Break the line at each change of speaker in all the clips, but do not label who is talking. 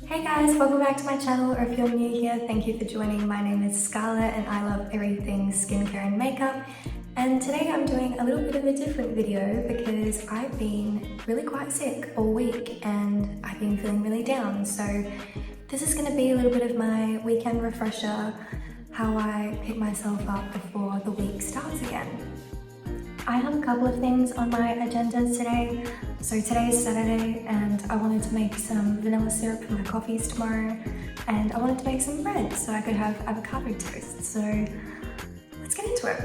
Hey guys, welcome back to my channel, or if you're new here, thank you for joining. My name is Scarlett and I love everything skincare and makeup. And today I'm doing a little bit of a different video because I've been really quite sick all week and I've been feeling really down. So this is going to be a little bit of my weekend refresher, how I pick myself up before the week starts again. I have a couple of things on my agenda today. So today is Saturday and I wanted to make some vanilla syrup for my coffees tomorrow, and I wanted to make some bread so I could have avocado toast. So let's get into it.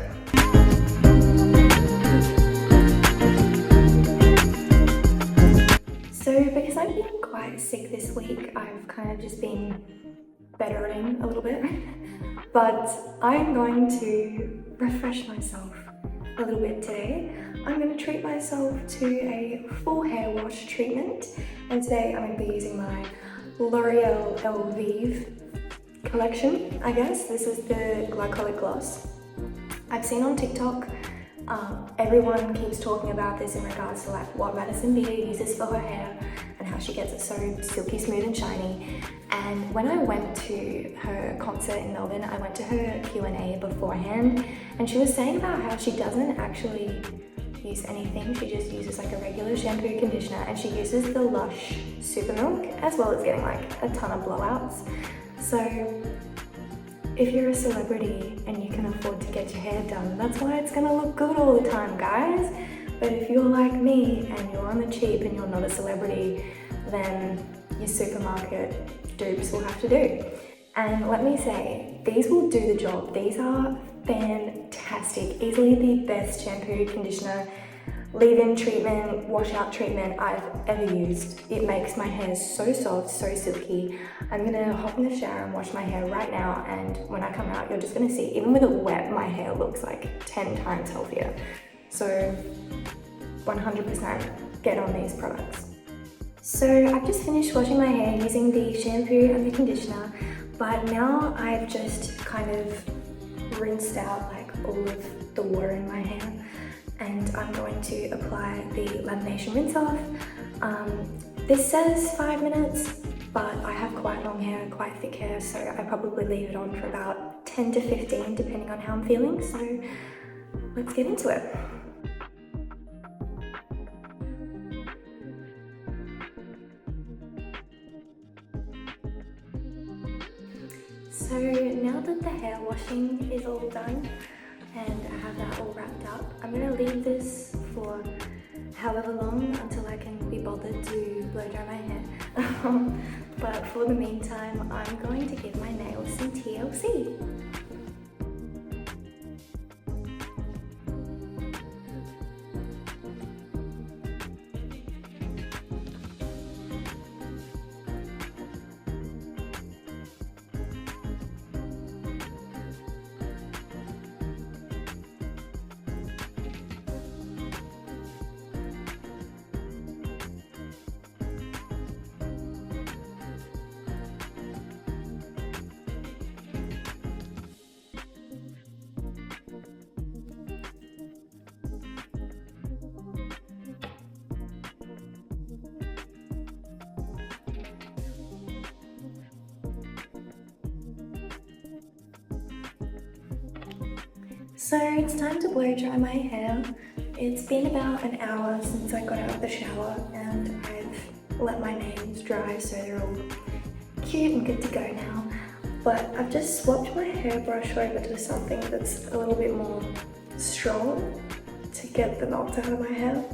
So because I've been quite sick this week, I've kind of just been bettering a little bit, but I'm going to refresh myself a little bit today. I'm going to treat myself to a full hair wash treatment, and today I'm going to be using my L'Oreal collection, I guess. This is the glycolic gloss. I've seen on TikTok, everyone keeps talking about this in regards to like what Madison Beer uses for her hair and how she gets it so silky smooth and shiny. And when I went to her concert in Melbourne, I went to her Q&A beforehand, and she was saying about how she doesn't actually use anything. She just uses like a regular shampoo, conditioner, and she uses the Lush Super Milk, as well as getting like a ton of blowouts. So if you're a celebrity and you can afford to get your hair done, that's why it's gonna look good all the time, guys. But if you're like me and you're on the cheap and you're not a celebrity, then your supermarket dupes will have to do. And let me say, these will do the job. These are fantastic. Easily the best shampoo, conditioner, leave-in treatment, washout treatment I've ever used. It makes my hair so soft, so silky. I'm gonna hop in the shower and wash my hair right now, and when I come out, you're just gonna see, even with it wet, my hair looks like 10 times healthier. So 100% get on these products. So I've just finished washing my hair using the shampoo and the conditioner, but now I've just kind of rinsed out like all of the water in my hair, and I'm going to apply the lamination rinse off. This says 5 minutes, but I have quite long hair, quite thick hair, so I probably leave it on for about 10 to 15 depending on how I'm feeling. So let's get into it. So now that the hair washing is all done and I have that all wrapped up, I'm going to leave this for however long until I can be bothered to blow dry my hair. But for the meantime, I'm going to give my nails some TLC. So it's time to blow dry my hair. It's been about an hour since I got out of the shower, and I've let my nails dry so they're all cute and good to go now. But I've just swapped my hairbrush over to something that's a little bit more strong to get the knots out of my hair.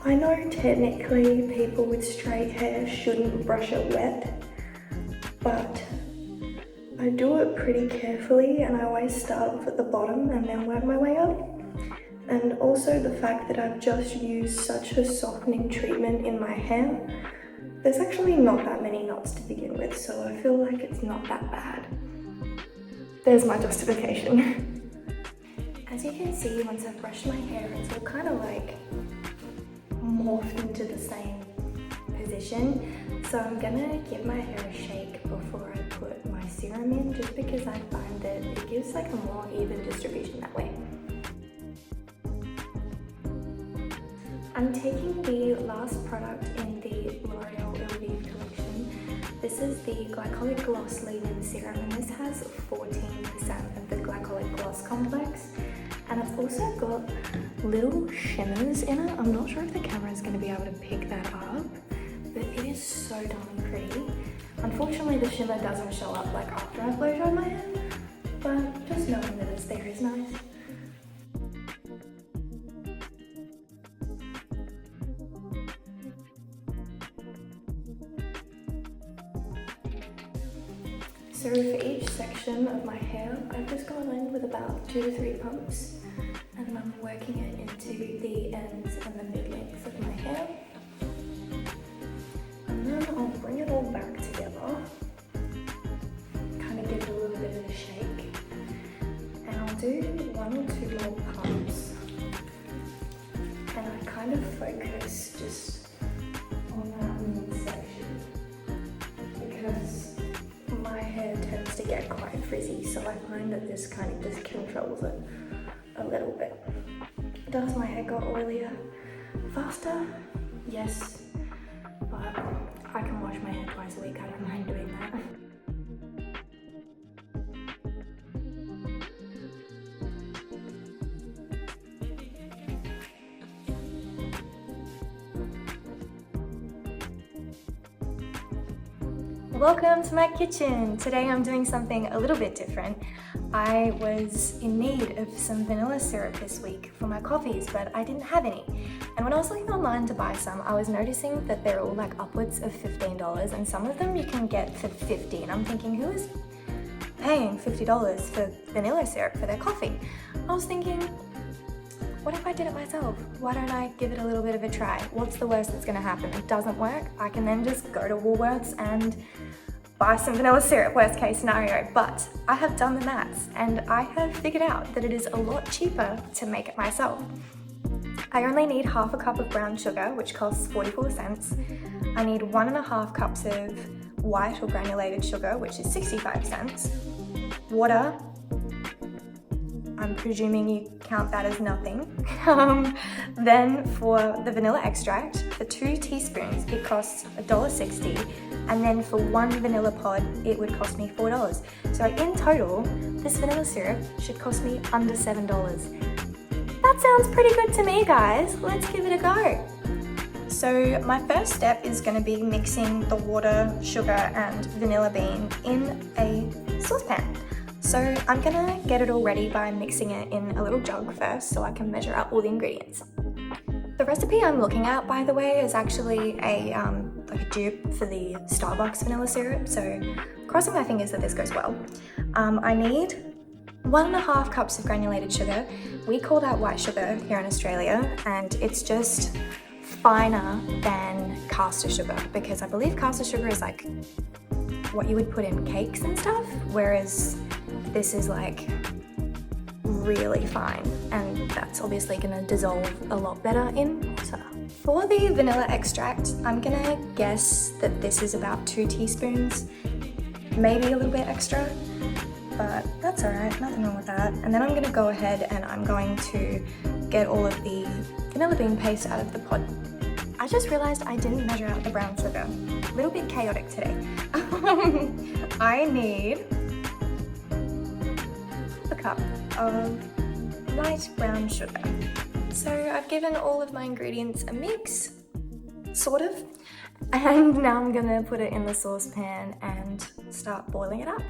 I know technically people with straight hair shouldn't brush it wet, but I do it pretty carefully, and I always start off at the bottom and then work my way up. And also the fact that I've just used such a softening treatment in my hair, there's actually not that many knots to begin with, so I feel like it's not that bad. There's my justification. As you can see, once I've brushed my hair, it's all kind of like morphed into the same position. So I'm gonna give my hair a shake before I put my serum in, just because I find that it gives like a more even distribution that way. I'm taking the last product in the L'Oreal collection. This is the Glycolic Gloss Leave-In Serum, and this has 14% of the Glycolic Gloss complex. And it's also got little shimmers in it. I'm not sure if the camera is going to be able to pick that up, but it is so darn pretty. Unfortunately, the shimmer doesn't show up like after I blow dry my hair, but just knowing that it's there is nice. So for each section of my hair, I've just gone in with about 2 to 3 pumps, and I'm working it into the ends and the mid-length of my hair. And then I'll bring it all back together, kind of give it a little bit of a shake, and I'll do 1 or 2 more pumps. And I kind of focus just on that midsection, because my hair tends to get quite frizzy, so I find that this kind of just controls it a little bit. Does my hair go oilier faster? Yes, but I can wash my hair twice a week. I don't mind doing that. Welcome to my kitchen. Today I'm doing something a little bit different. I was in need of some vanilla syrup this week for my coffees, but I didn't have any. And when I was looking online to buy some, I was noticing that they're all like upwards of $15, and some of them you can get for $50. And I'm thinking, who is paying $50 for vanilla syrup for their coffee? I was thinking, what if I did it myself? Why don't I give it a little bit of a try? What's the worst that's gonna happen? It doesn't work. I can then just go to Woolworths and buy some vanilla syrup, worst case scenario. But I have done the maths, and I have figured out that it is a lot cheaper to make it myself. I only need half a cup of brown sugar, which costs 44 cents. I need 1.5 cups of white or granulated sugar, which is 65 cents. Water, I'm presuming you count that as nothing. Then for the vanilla extract, for 2 teaspoons, it costs $1.60. And then for 1 vanilla pod, it would cost me $4. So in total, this vanilla syrup should cost me under $7. That sounds pretty good to me, guys. Let's give it a go. So my first step is going to be mixing the water, sugar, and vanilla bean in a saucepan. So I'm gonna get it all ready by mixing it in a little jug first so I can measure up all the ingredients. The recipe I'm looking at, by the way, is actually a dupe for the Starbucks vanilla syrup, so crossing my fingers that this goes well. I need 1.5 cups of granulated sugar. We call that white sugar here in Australia, and it's just finer than caster sugar, because I believe caster sugar is like what you would put in cakes and stuff, whereas this is like really fine, and that's obviously gonna dissolve a lot better in water. For the vanilla extract, I'm gonna guess that this is about 2 teaspoons, maybe a little bit extra, but that's all right, nothing wrong with that. And then I'm gonna go ahead and I'm going to get all of the vanilla bean paste out of the pod. I just realized I didn't measure out the brown sugar. A little bit chaotic today. I need a cup of light brown sugar. So I've given all of my ingredients a mix, sort of, and now I'm gonna put it in the saucepan and start boiling it up.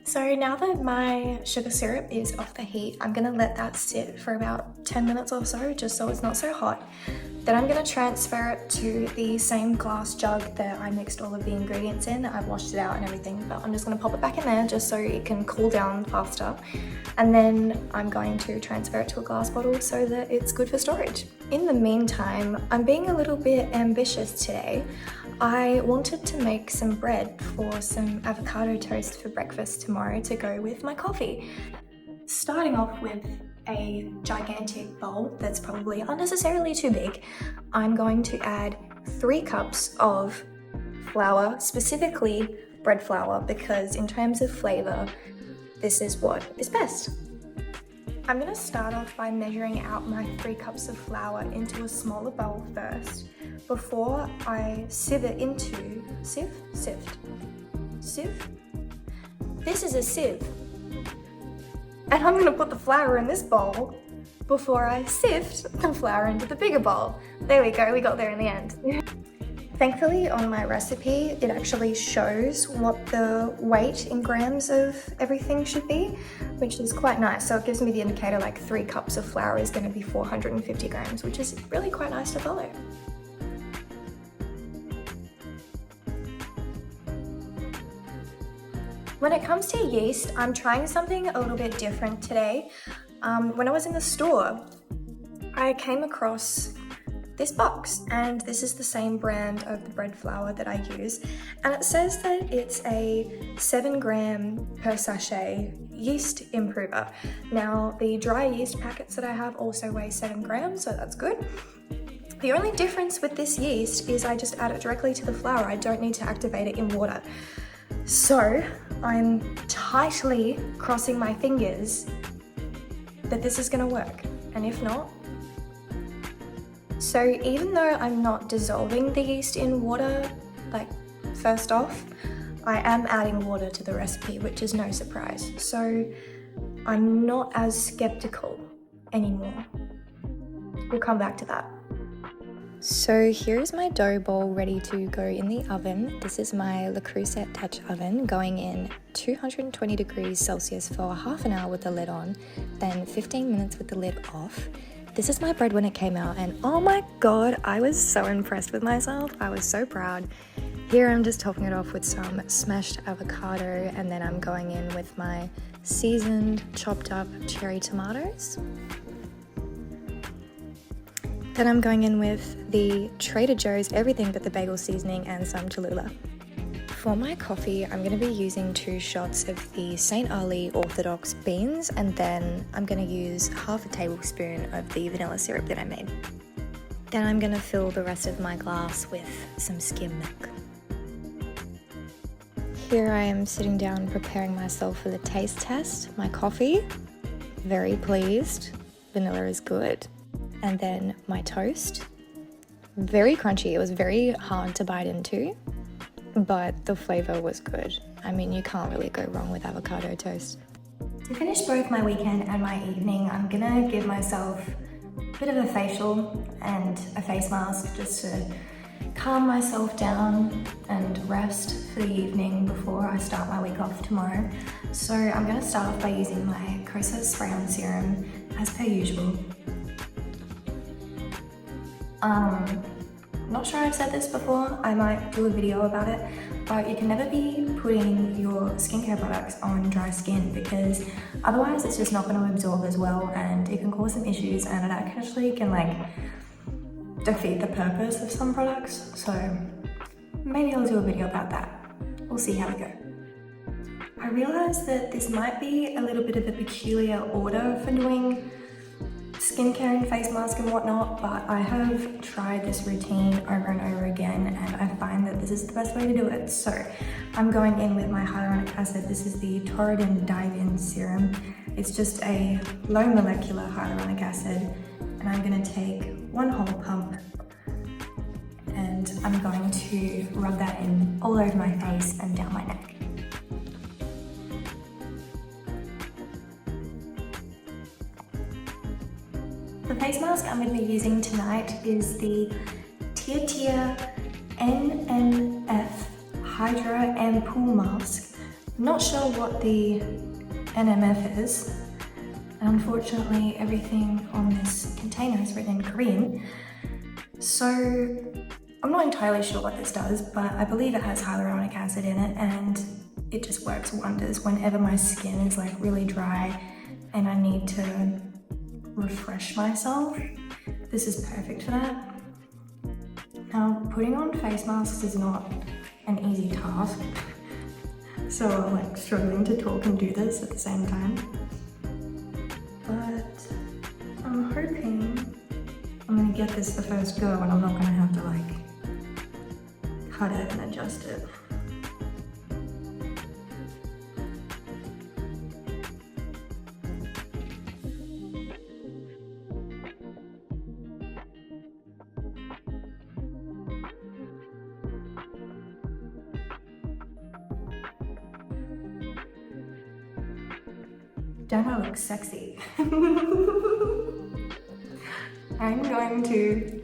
So now that my sugar syrup is off the heat, I'm gonna let that sit for about 10 minutes or so, just so it's not so hot. Then I'm gonna transfer it to the same glass jug that I mixed all of the ingredients in. I've washed it out and everything, but I'm just gonna pop it back in there just so it can cool down faster. And then I'm going to transfer it to a glass bottle so that it's good for storage. In the meantime, I'm being a little bit ambitious today. I wanted to make some bread for some avocado toast for breakfast tomorrow to go with my coffee. Starting off with a gigantic bowl that's probably unnecessarily too big, I'm going to add 3 cups of flour, specifically bread flour, because in terms of flavor, this is what is best. I'm going to start off by measuring out my 3 cups of flour into a smaller bowl first before I sieve it into, sieve? This is a sieve. And I'm going to put the flour in this bowl before I sift the flour into the bigger bowl. There we go, we got there in the end. Thankfully on my recipe, it actually shows what the weight in grams of everything should be, which is quite nice. So it gives me the indicator like 3 cups of flour is going to be 450 grams, which is really quite nice to follow. When it comes to yeast, I'm trying something a little bit different today. When I was in the store, I came across this box, and this is the same brand of the bread flour that I use, and it says that it's a 7 gram per sachet yeast improver. Now the dry yeast packets that I have also weigh 7 grams, so that's good. The only difference with this yeast is I just add it directly to the flour. I don't need to activate it in water. So I'm tightly crossing my fingers that this is going to work, and if not, so even though I'm not dissolving the yeast in water, like first off, I am adding water to the recipe, which is no surprise. So I'm not as skeptical anymore. We'll come back to that. So here's my dough ball ready to go in the oven. This is my Le Creuset Dutch oven going in 220 degrees Celsius for half an hour with the lid on, then 15 minutes with the lid off. This is my bread when it came out, and oh my god, I was so impressed with myself. I was so proud. Here I'm just topping it off with some smashed avocado, and then I'm going in with my seasoned chopped up cherry tomatoes. Then I'm going in with the Trader Joe's everything but the bagel seasoning and some Cholula. For my coffee, I'm going to be using 2 shots of the St. Ali Orthodox beans, and then I'm going to use half a tablespoon of the vanilla syrup that I made. Then I'm going to fill the rest of my glass with some skim milk. Here I am sitting down preparing myself for the taste test. My coffee, very pleased, vanilla is good. And then my toast, very crunchy. It was very hard to bite into, but the flavor was good. I mean, you can't really go wrong with avocado toast. To finish both my weekend and my evening, I'm gonna give myself a bit of a facial and a face mask just to calm myself down and rest for the evening before I start my week off tomorrow. So I'm gonna start off by using my Kosas spray-on serum as per usual. Not sure I've said this before, I might do a video about it, but you can never be putting your skincare products on dry skin because otherwise it's just not going to absorb as well, and it can cause some issues, and it actually can like defeat the purpose of some products. So maybe I'll do a video about that. We'll see how we go. I realised that this might be a little bit of a peculiar order for doing skincare and face mask and whatnot, but I have tried this routine over and over again, and I find that this is the best way to do it. So I'm going in with my hyaluronic acid. This is the Torridin Dive-In Serum. It's just a low molecular hyaluronic acid, and I'm going to take 1 whole pump and I'm going to rub that in all over my face and down my neck. The face mask I'm going to be using tonight is the Tia NMF Hydra Ampoule Mask. I'm not sure what the NMF is, and unfortunately everything on this container is written in Korean, so I'm not entirely sure what this does, but I believe it has hyaluronic acid in it, and it just works wonders whenever my skin is like really dry and I need to refresh myself. This is perfect for that. Now, putting on face masks is not an easy task, so I'm like struggling to talk and do this at the same time. But I'm hoping I'm gonna get this the first go and I'm not gonna have to like cut it and adjust it. Don't I look sexy? I'm going to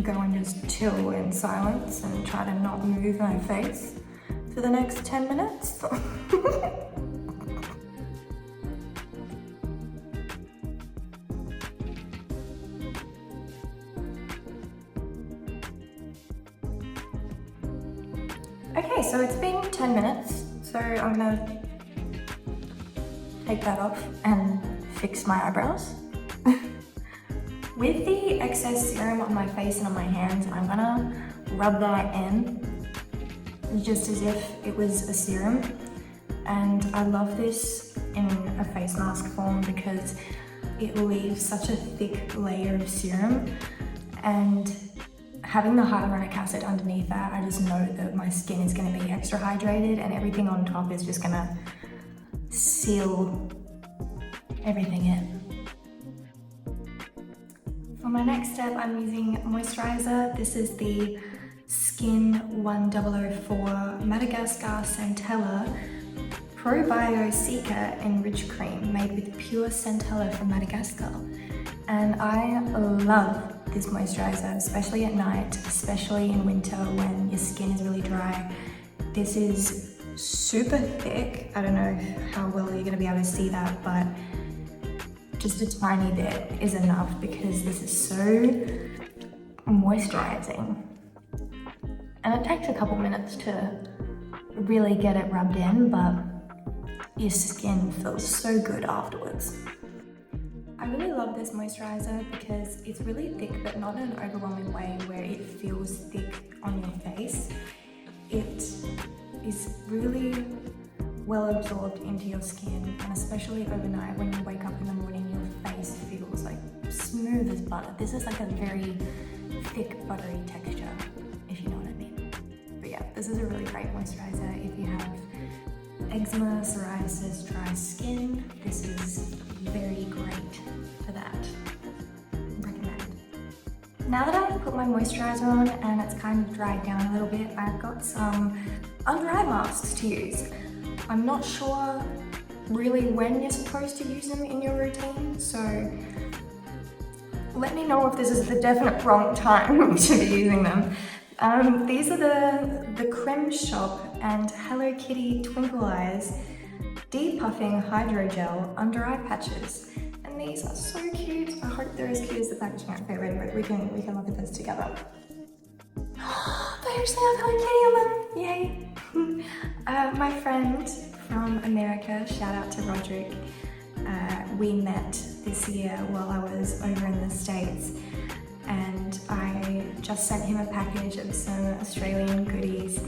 go and just chill in silence and try to not move my face for the next 10 minutes. Okay, so it's been 10 minutes, so I'm gonna take that off and fix my eyebrows. With the excess serum on my face and on my hands, I'm gonna rub that in just as if it was a serum. And I love this in a face mask form because it leaves such a thick layer of serum, and having the hyaluronic acid underneath that, I just know that my skin is gonna be extra hydrated and everything on top is just gonna seal everything in. For my next step, I'm using moisturizer. This is the Skin 1004 Madagascar Centella Probio Seeker Enriched Cream made with pure centella from Madagascar. And I love this moisturizer, especially at night, especially in winter when your skin is really dry. This is super thick. I don't know how well you're gonna be able to see that, but just a tiny bit is enough because this is so moisturizing. And it takes a couple minutes to really get it rubbed in, but your skin feels so good afterwards. I really love this moisturizer because it's really thick, but not in an overwhelming way where it feels thick on your face. It is really well absorbed into your skin, and especially overnight when you wake up in the morning, your face feels like smooth as butter. This is like a very thick, buttery texture, if you know what I mean. But yeah, this is a really great moisturizer if you have eczema, psoriasis, dry skin. This is very great for that. Recommend. Now that I've put my moisturizer on and it's kind of dried down a little bit, I've got some under eye masks to use. I'm not sure really when you're supposed to use them in your routine, so let me know if this is the definite wrong time to be using them. These are the Creme Shop and Hello Kitty Twinkle Eyes Depuffing Hydrogel Under Eye Patches. And these are so cute. I hope they're as cute as the packaging. Okay, wait, we can look at this together. They actually have Hello Kitty on them, yay! My friend from America, shout out to Roderick, we met this year while I was over in the States, and I just sent him a package of some Australian goodies,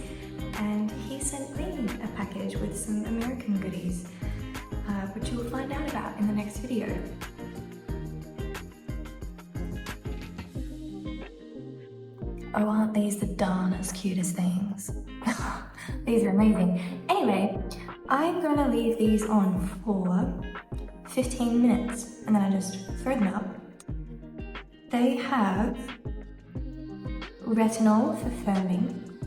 and he sent me a package with some American goodies, which you will find out about in the next video. Oh, aren't these the darnest cutest things? These are amazing. Anyway, I'm gonna leave these on for 15 minutes and then I just throw them up. They have retinol for firming,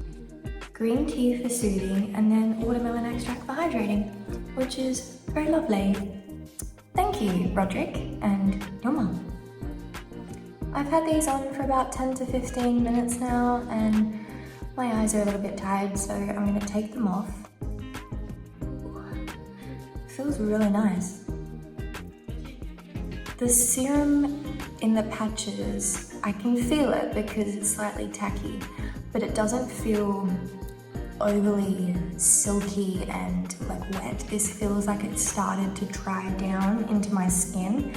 green tea for soothing, and then watermelon extract for hydrating, which is very lovely. Thank you, Roderick, and your mum. I've had these on for about 10 to 15 minutes now, and my eyes are a little bit tired, so I'm going to take them off. Feels really nice. The serum in the patches, I can feel it because it's slightly tacky, but it doesn't feel overly silky and like wet. This feels like it started to dry down into my skin.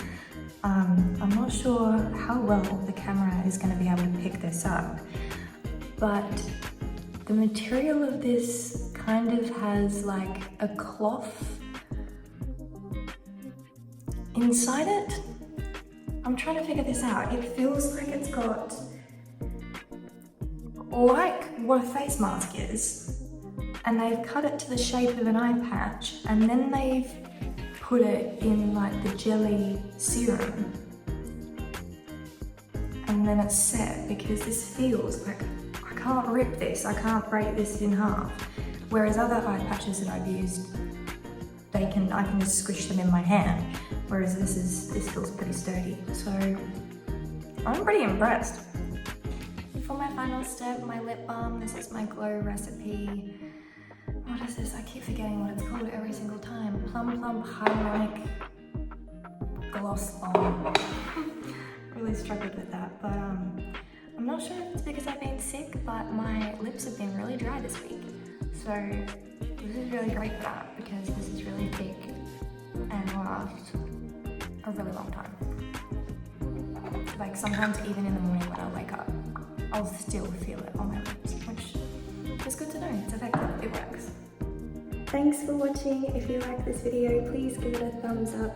I'm not sure how well the camera is going to be able to pick this up, but the material of this kind of has like a cloth inside it. I'm trying to figure this out. It feels like it's got like what a face mask is, and they've cut it to the shape of an eye patch, and then they've put it in like the jelly serum, and then it's set, because this feels like I can't rip this, I can't break this in half, whereas other eye patches that I've used
I can just squish them in my hand, whereas this feels pretty sturdy. So I'm pretty impressed. For my final step, my lip balm, this is my Glow recipe. What is this? I keep forgetting what it's called every single time. Plum Plump Hyaluronic Gloss Balm. Really struggled with that, but I'm not sure if it's because I've been sick, but my lips have been really dry this week. So this is really great for that, because this is really thick and lasts a really long time. Like sometimes even in the morning when I wake up, I'll still feel it on my lips, which is good to know. It's effective, it works.
Thanks for watching. If you like this video, please give it a thumbs up.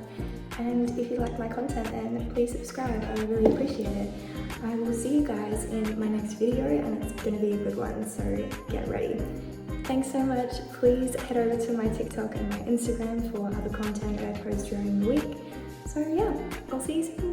And if you like my content, then please subscribe. I would really appreciate it. I will see you guys in my next video, and it's going to be a good one, so get ready. Thanks so much. Please head over to my TikTok and my Instagram for other content that I post during the week. So yeah, I'll see you soon.